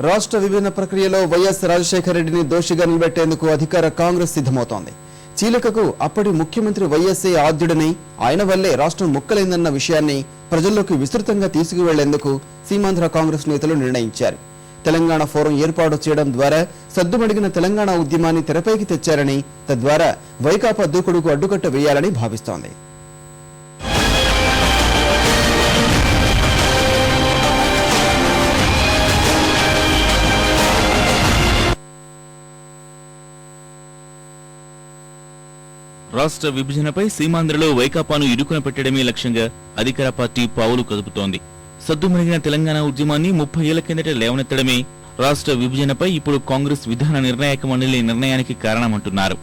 రాష్ట్ర విభజన ప్రక్రియలో వైఎస్ రాజశేఖర రెడ్డిని దోషిగా నిలబెట్టేందుకు అధికార కాంగ్రెస్ సిద్ధమవుతోంది. చీలికకు అప్పటి ముఖ్యమంత్రి వైఎస్ఏ ఆద్యుడని, ఆయన వల్లే రాష్ట్రం ముక్కలైందన్న విషయాన్ని ప్రజల్లోకి విస్తృతంగా తీసుకువెళ్లేందుకు సీమాంధ్ర కాంగ్రెస్ నేతలు నిర్ణయించారు. తెలంగాణ ఫోరం ఏర్పాటు చేయడం ద్వారా సద్దుమణిగిన తెలంగాణ ఉద్యమాన్ని తెరపైకి తెచ్చారని, తద్వారా వైకాపా దూకుడుకు అడ్డుకట్ట వేయాలని భావిస్తోంది. రాష్ట్ర విభజనపై సీమాంధ్రలో వైకాపాను ఇరుకున పెట్టడమే లక్ష్యంగా అధికార పార్టీ పావులు కదుపుతోంది. సద్దుమణిగిన తెలంగాణ ఉద్యమాన్ని 30 ఏళ్ల కిందట లేవనెత్తడమే రాష్ట్ర విభజనపై ఇప్పుడు కాంగ్రెస్ విధాన నిర్ణాయక మండలి నిర్ణయానికి కారణమంటున్నారు.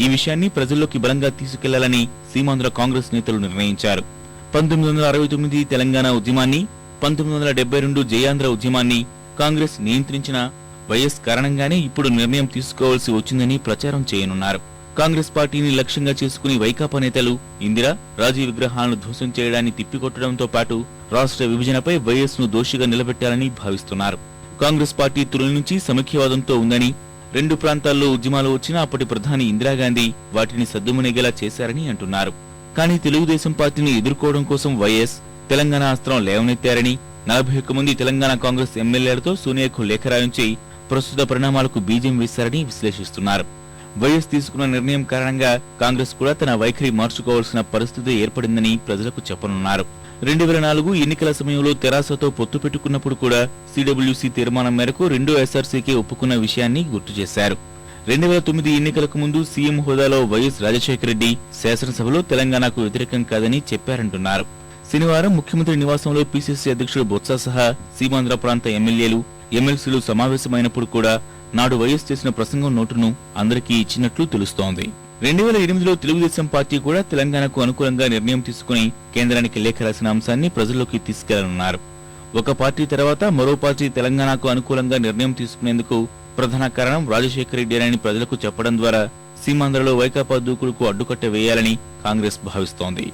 ఈ విషయాన్ని ప్రజల్లోకి బలంగా తీసుకెళ్లాలని సీమాంధ్ర కాంగ్రెస్ నేతలు నిర్ణయించారు. 1969 తెలంగాణ ఉద్యమాన్ని, 1972 జయాంధ్ర ఉద్యమాన్ని కాంగ్రెస్ నియంత్రించిన వైఎస్ కారణంగానే ఇప్పుడు నిర్ణయం తీసుకోవాల్సి వచ్చిందని ప్రచారం చేయనున్నారు. కాంగ్రెస్ పార్టీని లక్ష్యంగా చేసుకుని వైకాపా నేతలు ఇందిరా, రాజీవ్ విగ్రహాలను ధ్వంసం చేయడాన్ని తిప్పికొట్టడంతో పాటు రాష్ట్ర విభజనపై వైఎస్ ను దోషిగా నిలబెట్టాలని భావిస్తున్నారు. కాంగ్రెస్ పార్టీ తొలి నుంచి సమైక్యవాదంతో ఉందని, 2 ప్రాంతాల్లో ఉద్యమాలు వచ్చినా అప్పటి ప్రధాని ఇందిరాగాంధీ వాటిని సద్దుమణిగేలా చేశారని అంటున్నారు. కానీ తెలుగుదేశం పార్టీని ఎదుర్కోవడం కోసం వైఎస్ తెలంగాణ అస్త్రం లేవనెత్తారని, 41 మంది తెలంగాణ కాంగ్రెస్ ఎమ్మెల్యేలతో సోనియాకు లేఖ రాయించి ప్రస్తుత పరిణామాలకు బీజం వేశారని విశ్లేషిస్తున్నారు. వైఎస్ తీసుకున్న నిర్ణయం కారణంగా కాంగ్రెస్ కూడా తన వైఖరి మార్చుకోవాల్సిన పరిస్థితి ఏర్పడిందని ప్రజలకు చెప్పనున్నారు. 2004 ఎన్నికల సమయంలో తెరాసతో పొత్తు పెట్టుకున్నప్పుడు కూడా సిడబ్ల్యూసీ తీర్మానం మేరకు 2 ఎస్ఆర్సీకే ఒప్పుకున్న విషయాన్ని గుర్తు చేశారు. 2009 ఎన్నికలకు ముందు సీఎం హోదాలో వైఎస్ రాజశేఖర రెడ్డి శాసనసభలో తెలంగాణకు వ్యతిరేకం కాదని చెప్పారంటున్నారు. శనివారం ముఖ్యమంత్రి నివాసంలో పీసీసీ అధ్యక్షుడు బొత్స సహా సీమాంధ్ర ప్రాంత ఎమ్మెల్యేలు, ఎమ్మెల్సీలు సమావేశమైనప్పుడు కూడా నాడు వైఎస్ చేసిన ప్రసంగం నోటును అందరికీ ఇచ్చినట్లు తెలుస్తోంది. 2008లో తెలుగుదేశం పార్టీ కూడా తెలంగాణకు అనుకూలంగా నిర్ణయం తీసుకుని కేంద్రానికి లేఖ రాసిన అంశాన్ని ప్రజల్లోకి తీసుకెళ్లనున్నారు. ఒక పార్టీ తర్వాత మరో పార్టీ తెలంగాణకు అనుకూలంగా నిర్ణయం తీసుకునేందుకు ప్రధాన కారణం రాజశేఖర రెడ్డి అని ప్రజలకు చెప్పడం ద్వారా సీమాంధ్రలో వైకాపా దూకుడుకు అడ్డుకట్ట వేయాలని కాంగ్రెస్ భావిస్తోంది.